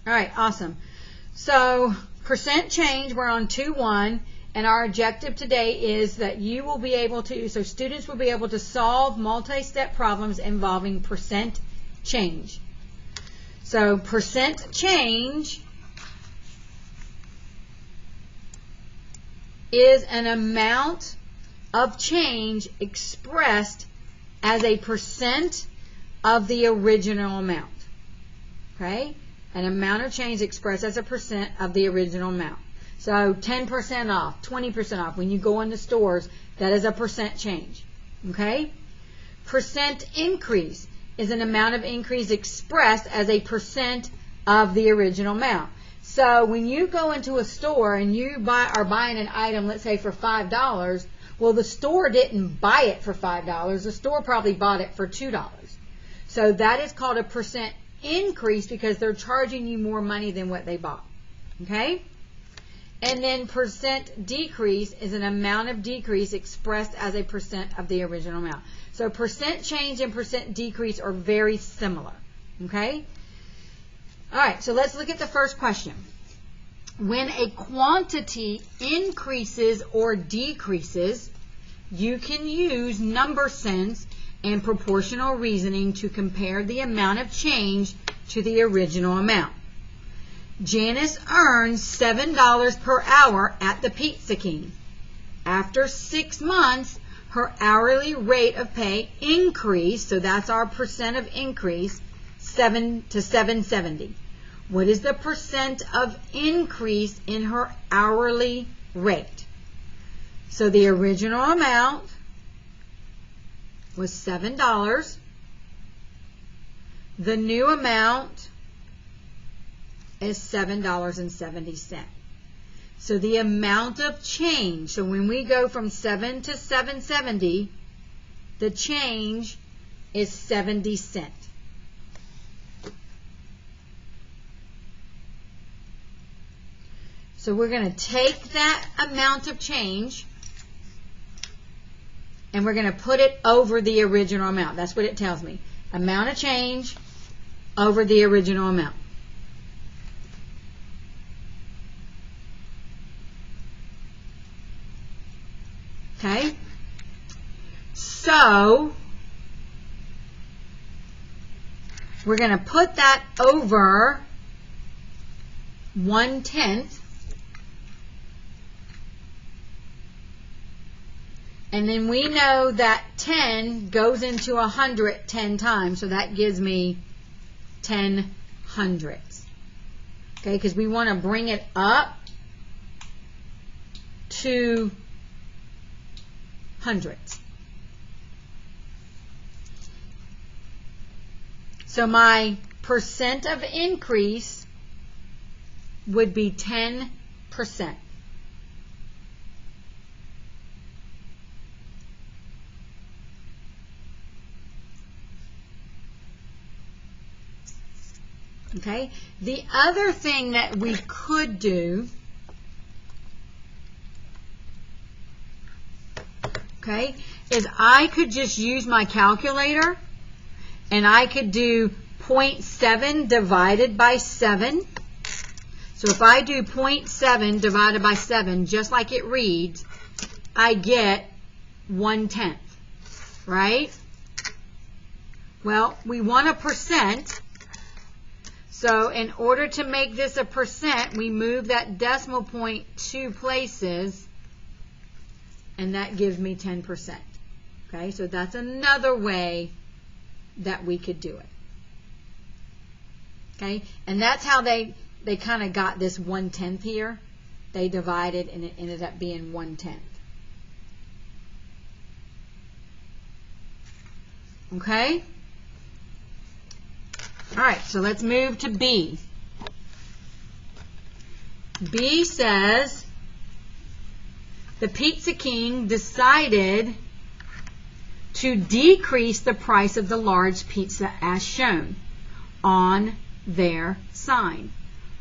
All right, awesome. So percent change, we're on 2-1, and our objective today is that you will be able to, so students will be able to solve multi-step problems involving percent change. So percent change is an amount of change expressed as a percent of the original amount. Okay? An amount of change expressed as a percent of the original amount. So 10% off, 20% off. When you go in the stores, that is a percent change. Okay? Percent increase is an amount of increase expressed as a percent of the original amount. So when you go into a store and you are buying an item, let's say for $5, well, the store didn't buy it for $5. The store probably bought it for $2. So that is called a percent increase because they're charging you more money than what they bought. Okay? And then percent decrease is an amount of decrease expressed as a percent of the original amount. So percent change and percent decrease are very similar. Okay? All right, so let's look at the first question. When a quantity increases or decreases, you can use number sense and proportional reasoning to compare the amount of change to the original amount. Janice earns $7 per hour at the Pizza King. After 6 months, her hourly rate of pay increased, so that's our percent of increase, 7 to $7.70. What is the percent of increase in her hourly rate? So the original amount was $7. The new amount is $7.70. So the amount of change, so when we go from 7 to 770, the change is 70 cents. So we're going to take that amount of change and we're going to put it over the original amount. That's what it tells me. Amount of change over the original amount. Okay? So we're going to put that over 1/10. And then we know that 10 goes into 100 10 times, so that gives me 10 hundredths. Okay, because we want to bring it up to hundredths. So my percent of increase would be 10%. Okay, the other thing that we could do, okay, is I could just use my calculator and I could do 0.7 divided by 7. So if I do 0.7 divided by 7, just like it reads, I get 1/10, right? Well, we want a percent. So in order to make this a percent, we move that decimal point 2 places, and that gives me 10%. Okay, so that's another way that we could do it. Okay, and that's how they kind of got this 1/10 here. They divided, and it ended up being 1/10. Okay? All right, so let's move to B. B says, the Pizza King decided to decrease the price of the large pizza as shown on their sign.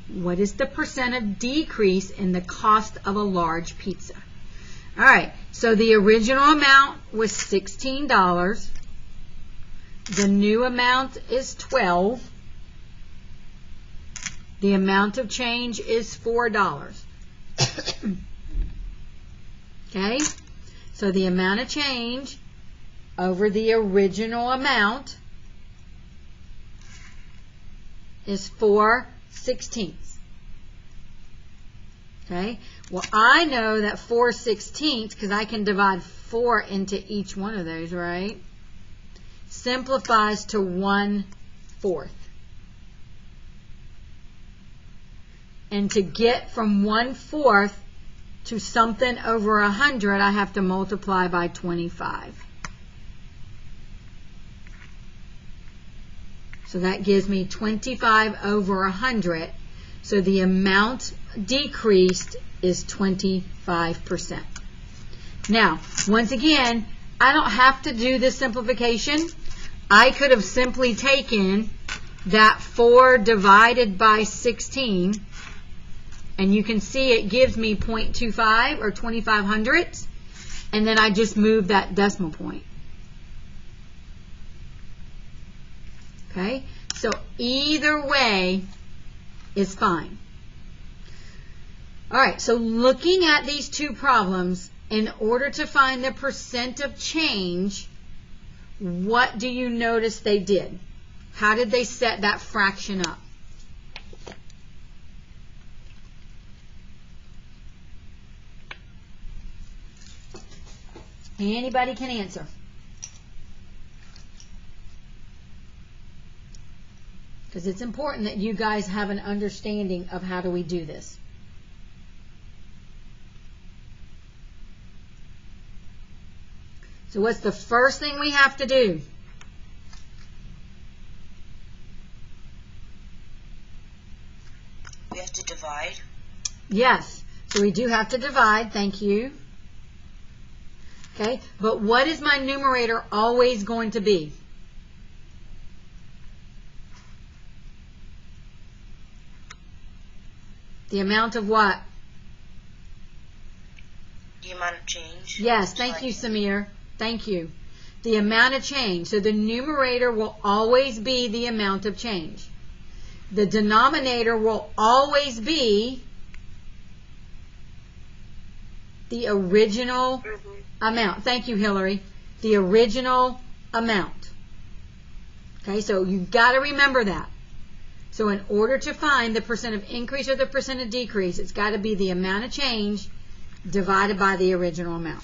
What is the percent of decrease in the cost of a large pizza? All right, so the original amount was $16. The new amount is $12. The amount of change is $4. Okay? So the amount of change over the original amount is 4/16. Okay? Well, I know that 4/16 because I can divide 4 into each one of those, right? Simplifies to 1/4. And to get from 1/4 to something over 100, I have to multiply by 25. So that gives me 25 over 100. So the amount decreased is 25%. Now, once again, I don't have to do this simplification. I could have simply taken that 4 divided by 16, and you can see it gives me 0.25 or 25 hundredths, and then I just move that decimal point. Okay? So either way is fine. All right, so looking at these two problems, in order to find the percent of change, what do you notice they did? How did they set that fraction up? Anybody can answer. Because it's important that you guys have an understanding of how do we do this. So what's the first thing we have to do? We have to divide. Yes. So we do have to divide. Thank you. Okay. But what is my numerator always going to be? The amount of what? The amount of change. Yes. Thank you, Samir. Thank you. The amount of change. So the numerator will always be the amount of change. The denominator will always be the original amount. Thank you, Hillary. The original amount. Okay, so you've got to remember that. So in order to find the percent of increase or the percent of decrease, it's got to be the amount of change divided by the original amount.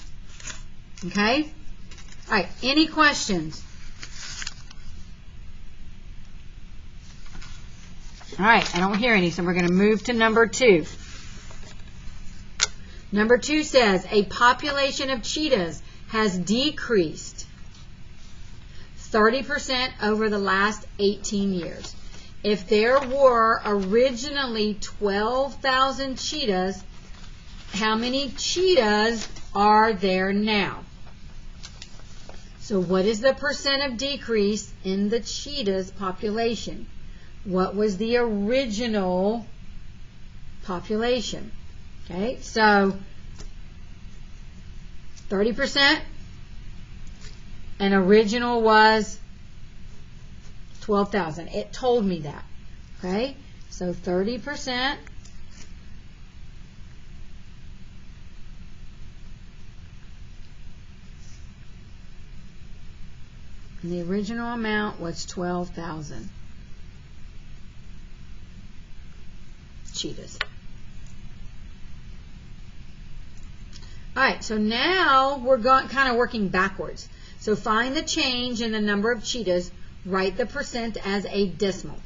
Okay? All right, any questions? All right, I don't hear any, so we're going to move to number 2. Number 2 says, a population of cheetahs has decreased 30% over the last 18 years. If there were originally 12,000 cheetahs, how many cheetahs are there now? So what is the percent of decrease in the cheetahs population? What was the original population? Okay, so 30%, and original was 12,000. It told me that. Okay, so 30%. And the original amount was 12,000 cheetahs. All right, so now we're kind of working backwards. So find the change in the number of cheetahs, write the percent as a decimal.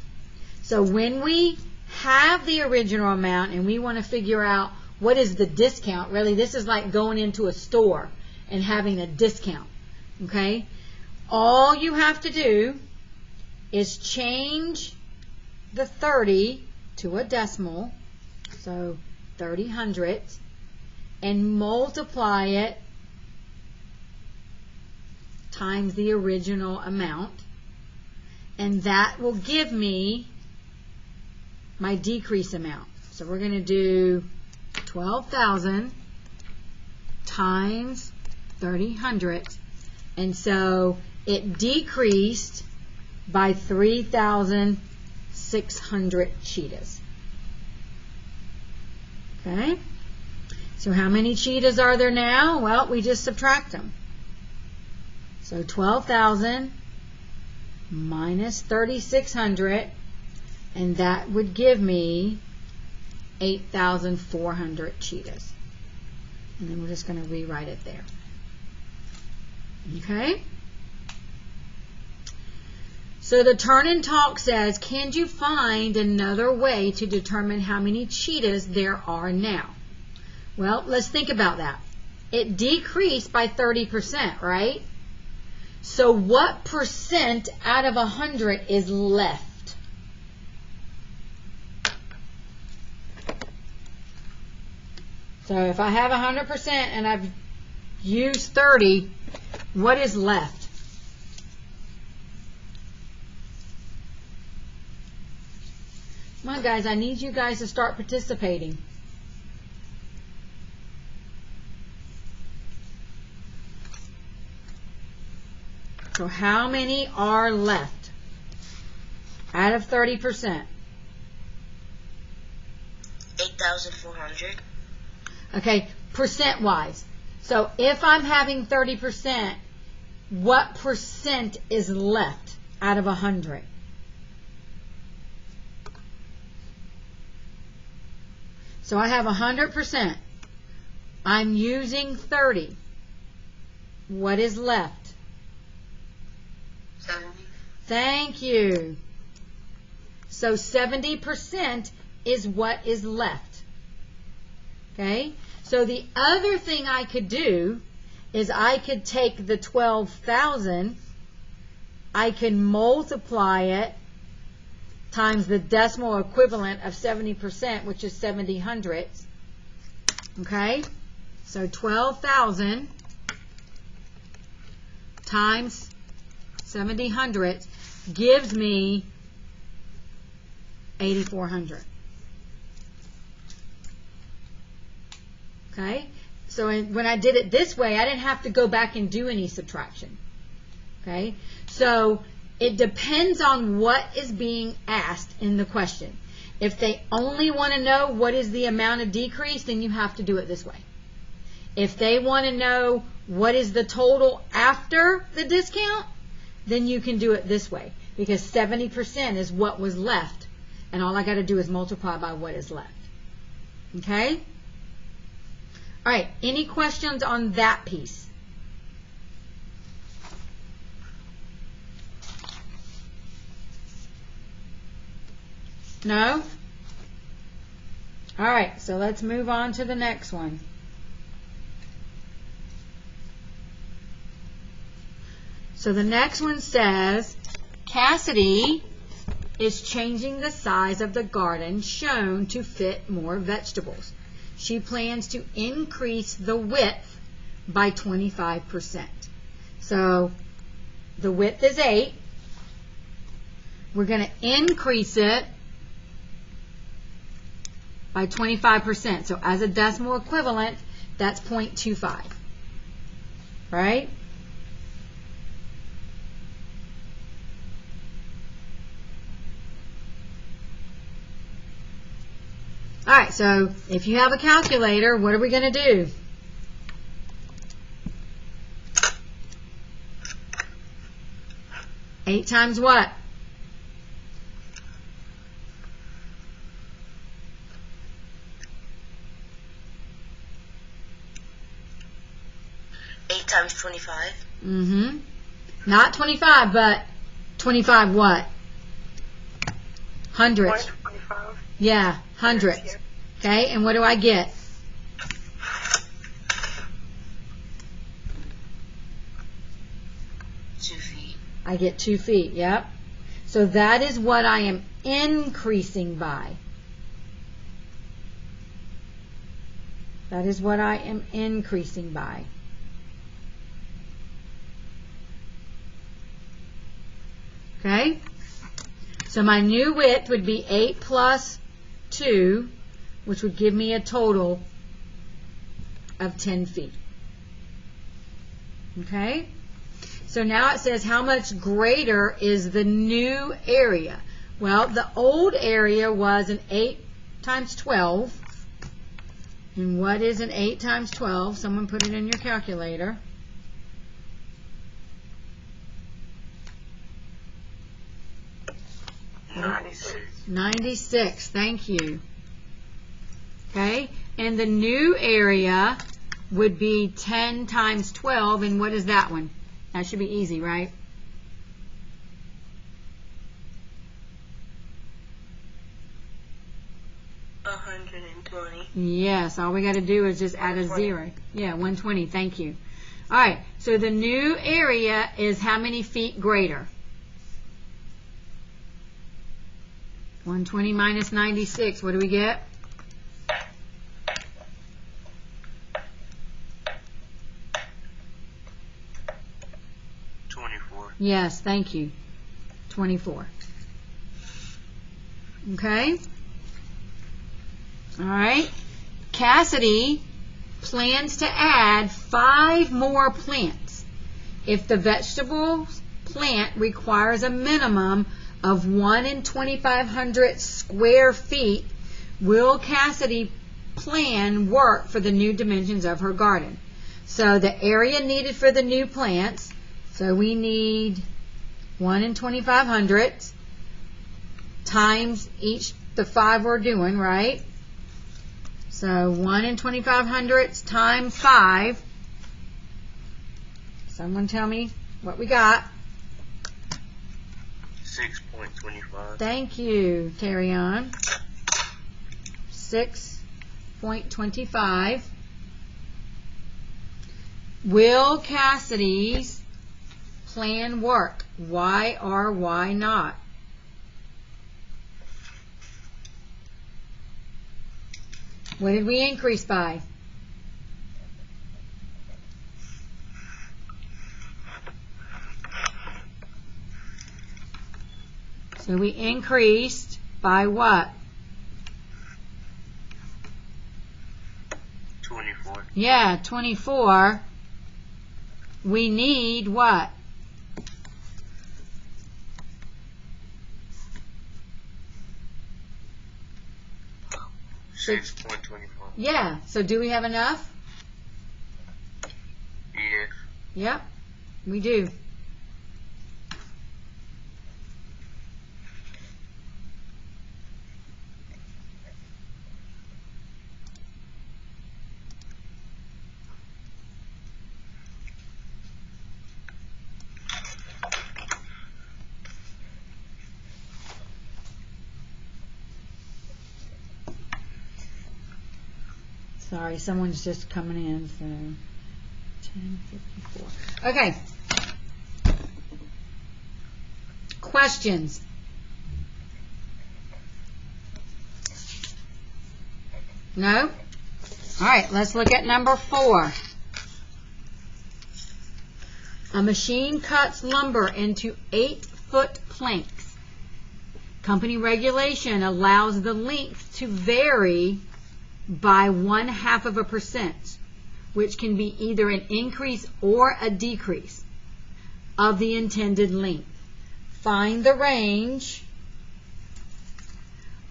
So when we have the original amount and we want to figure out what is the discount, really this is like going into a store and having a discount, okay? All you have to do is change the 30 to a decimal, so 30 hundredths, and multiply it times the original amount, and that will give me my decrease amount. So we're going to do 12,000 times 30 hundredths, and so it decreased by 3,600 cheetahs. Okay? So how many cheetahs are there now? Well, we just subtract them. So 12,000 minus 3,600, and that would give me 8,400 cheetahs. And then we're just going to rewrite it there. Okay? So the turn and talk says, can you find another way to determine how many cheetahs there are now? Well, let's think about that. It decreased by 30%, right? So what percent out of 100 is left? So if I have 100% and I've used 30, what is left? Come on, guys, I need you guys to start participating. So how many are left out of 30%? 8,400. Okay, percent-wise. So if I'm having 30%, what percent is left out of 100? So I have 100%. I'm using 30. What is left? 70. Thank you. So 70% is what is left. Okay? So the other thing I could do is I could take the 12,000, I can multiply it times the decimal equivalent of 70%, which is 70 hundredths. Okay? So 12,000 times 70 hundredths gives me 8,400. Okay? So when I did it this way, I didn't have to go back and do any subtraction. Okay? So it depends on what is being asked in the question. If they only want to know what is the amount of decrease, then you have to do it this way. If they want to know what is the total after the discount, then you can do it this way, because 70% is what was left, and all I got to do is multiply by what is left. Okay? All right, any questions on that piece? No? All right, so let's move on to the next one. So the next one says, Cassidy is changing the size of the garden shown to fit more vegetables. She plans to increase the width by 25%. So the width is 8. We're going to increase it by 25%. So as a decimal equivalent, that's 0.25. Right? All right, so if you have a calculator, what are we going to do? Eight times what? 8 times 25. Mm-hmm. Not 25, but 25 what? Hundreds. 25. Yeah, hundreds. Okay, and what do I get? I get 2 feet, yep. So that is what I am increasing by. That is what I am increasing by. Okay? So my new width would be 8 plus 2, which would give me a total of 10 feet. Okay? So now it says how much greater is the new area? Well, the old area was an 8 times 12, And what is an 8 times 12? Someone put it in your calculator. $96. 96. Thank you. Okay. And the new area would be 10 times 12. And what is that one? That should be easy, right? $120. Yes. All we got to do is just add a 0. Yeah, 120. Thank you. All right. So the new area is how many feet greater? 120 minus 96. What do we get? 24. Yes, thank you. 24. Okay. All right. Cassidy plans to add 5 more plants. If the vegetable plant requires a minimum of 1 in 2,500 square feet, will Cassidy plan work for the new dimensions of her garden? So the area needed for the new plants, so we need 1 in 2,500 times each the 5 we're doing, right? So 1 in 2,500 times 5. Someone tell me what we got. 6.25. Thank you. Carry on. 6.25. Will Cassidy's plan work? Why or why not? What did we increase by? So we increased by what? 24. Yeah, 24. We need what? 6.25. Yeah, so do we have enough? Yes. Yep, we do. Sorry, someone's just coming in, so 10:54. Okay. Questions? No? All right, let's look at number 4. A machine cuts lumber into 8-foot planks. Company regulation allows the length to vary by 0.5%, which can be either an increase or a decrease of the intended length. Find the range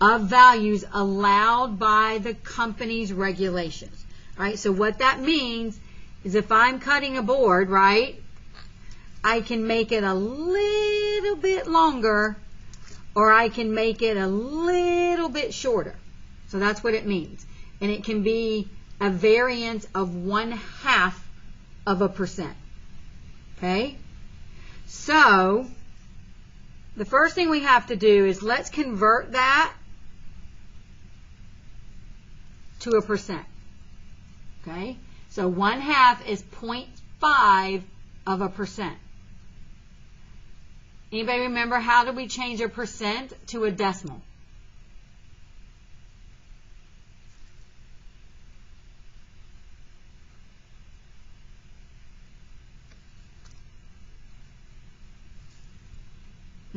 of values allowed by the company's regulations. All right, so what that means is if I'm cutting a board, right, I can make it a little bit longer or I can make it a little bit shorter. So that's what it means. And it can be a variance of 0.5%. Okay? So, the first thing we have to do is let's convert that to a percent. Okay? So 1/2 is 0.5%. Anybody remember how do we change a percent to a decimal?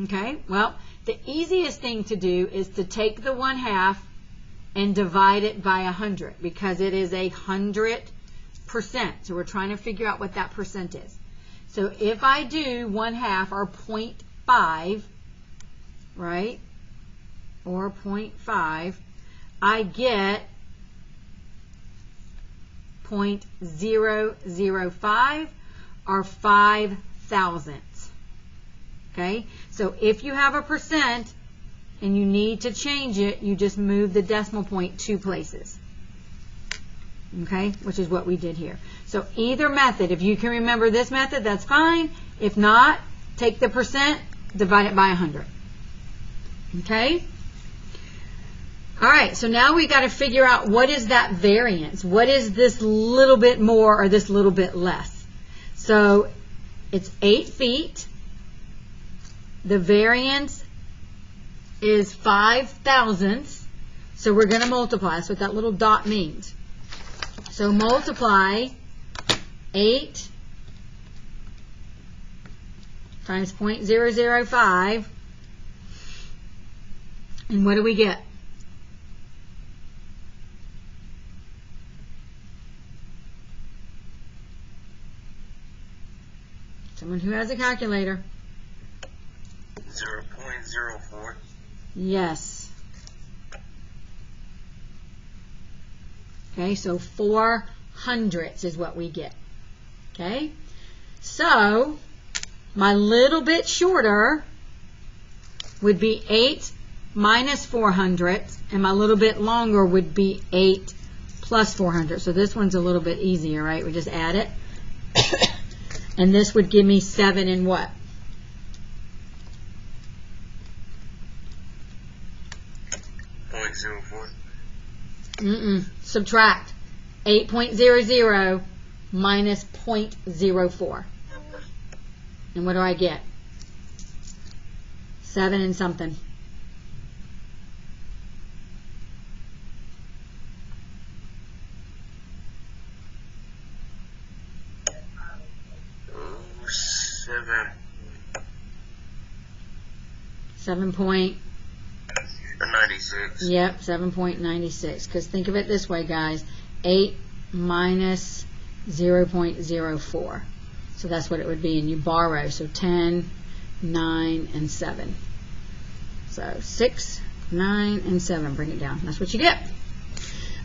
Okay, well, the easiest thing to do is to take the 1/2 and divide it by 100 because it is 100%. So we're trying to figure out what that percent is. So if I do 1/2 or 0.5, right, or 0.5, I get .005 are 5 thousandths. Okay, so if you have a percent and you need to change it, you just move the decimal point 2 places. Okay, which is what we did here. So either method, if you can remember this method, that's fine. If not, take the percent, divide it by 100. Okay? All right, so now we got to figure out what is that variance. What is this little bit more or this little bit less? So it's 8 feet. The variance is 5 thousandths. So we're going to multiply. That's what that little dot means. So multiply 8 times 0.005. And what do we get? Someone who has a calculator. 0.04. Yes. Okay, so 4 hundredths is what we get. Okay, so my little bit shorter would be 8 minus 4 hundredths, and my little bit longer would be 8 plus 400. So this one's a little bit easier, right? We just add it. And this would give me 7 and what? .04. Subtract 8.00 minus 0.04. And what do I get? 7 and something. Seven point 96. Yep, 7.96. Because think of it this way, guys. 8 minus 0.04. So that's what it would be. And you borrow. So 10, 9, and 7. So 6, 9, and 7. Bring it down. That's what you get.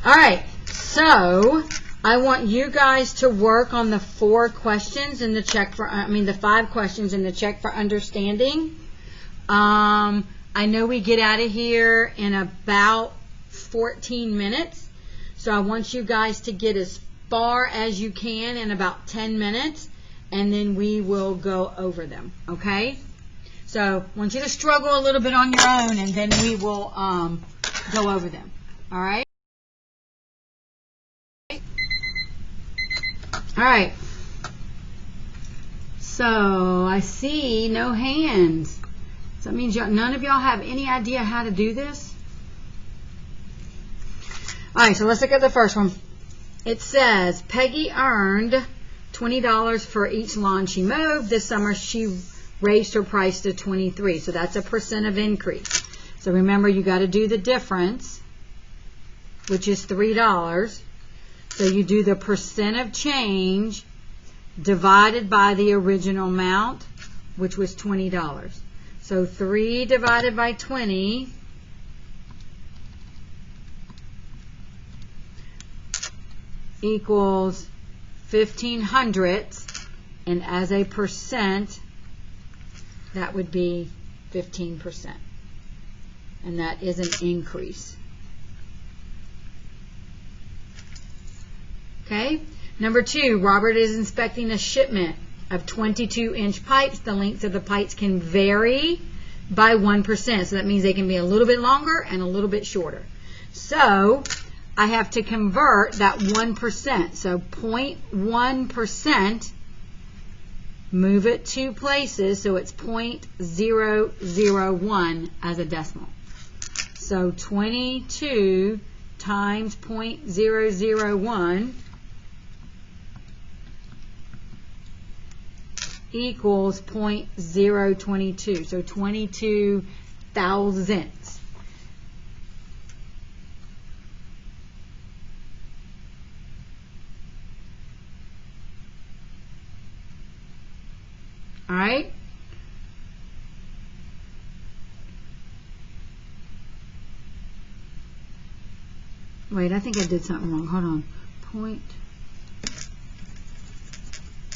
All right. So I want you guys to work on the 4 questions in the check for, the 5 questions in the check for understanding. I know we get out of here in about 14 minutes, so I want you guys to get as far as you can in about 10 minutes, and then we will go over them, okay? So I want you to struggle a little bit on your own, and then we will go over them, all right? All right. So I see no hands. So that means none of y'all have any idea how to do this? All right, so let's look at the first one. It says, Peggy earned $20 for each lawn she mowed. This summer she raised her price to $23. So that's a percent of increase. So remember, you got to do the difference, which is $3. So you do the percent of change divided by the original amount, which was $20. So 3 divided by 20 equals 15 hundredths, and as a percent, that would be 15%. And that is an increase. Okay? Number 2, Robert is inspecting a shipment of 22-inch pipes. The lengths of the pipes can vary by 1%. So that means they can be a little bit longer and a little bit shorter. So I have to convert that 1%. So 0.1%, move it 2 places, so it's 0.001 as a decimal. So 22 times 0.001 equals 0.022, so 22 thousandths. All right? Wait, I think I did something wrong. Hold on.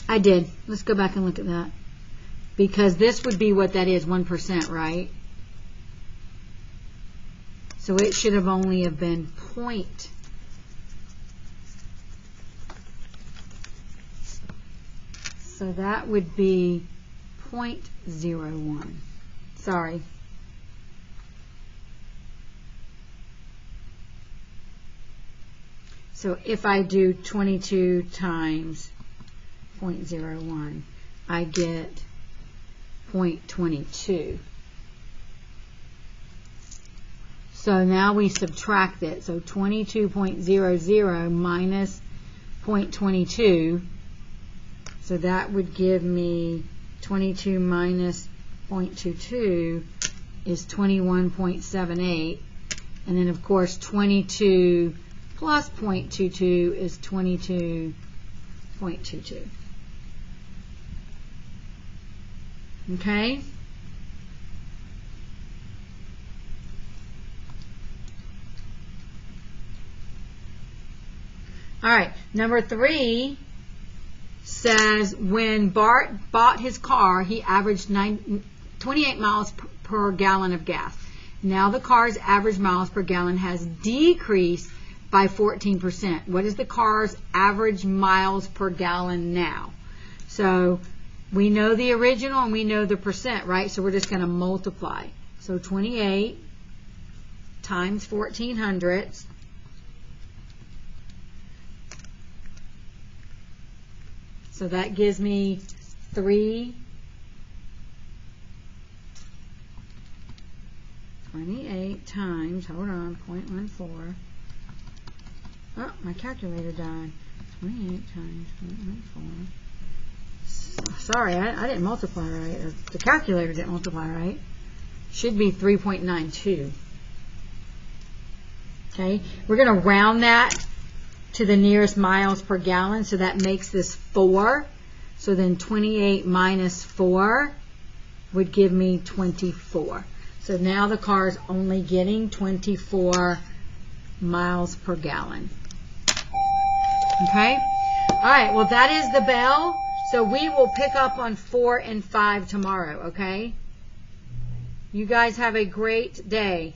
I did. Let's go back and look at that. Because this would be what that is, 1%, right? So it should have only have been point. So that would be 0.01. Sorry. So if I do 22 times 0.01, I get 0.22. So now we subtract it. So 22.00 minus 0.22. So that would give me 22 minus 0.22 is 21.78. And then, of course, 22 plus 0.22 is 22.22. Okay? All right, number 3 says when Bart bought his car, he averaged 28 miles per gallon of gas. Now the car's average miles per gallon has decreased by 14%. What is the car's average miles per gallon now? So we know the original and we know the percent, right? So we're just going to multiply. So 28 times 1400. So that gives me 328 times, hold on, 0.14. Oh, my calculator died. 28 times 0.14. Sorry, I didn't multiply right. Or the calculator didn't multiply right. Should be 3.92. Okay, we're going to round that to the nearest miles per gallon, so that makes this 4. So then 28 minus 4 would give me 24. So now the car is only getting 24 miles per gallon. Okay? All right, well, that is the bell. So we will pick up on 4 and 5 tomorrow, okay? You guys have a great day.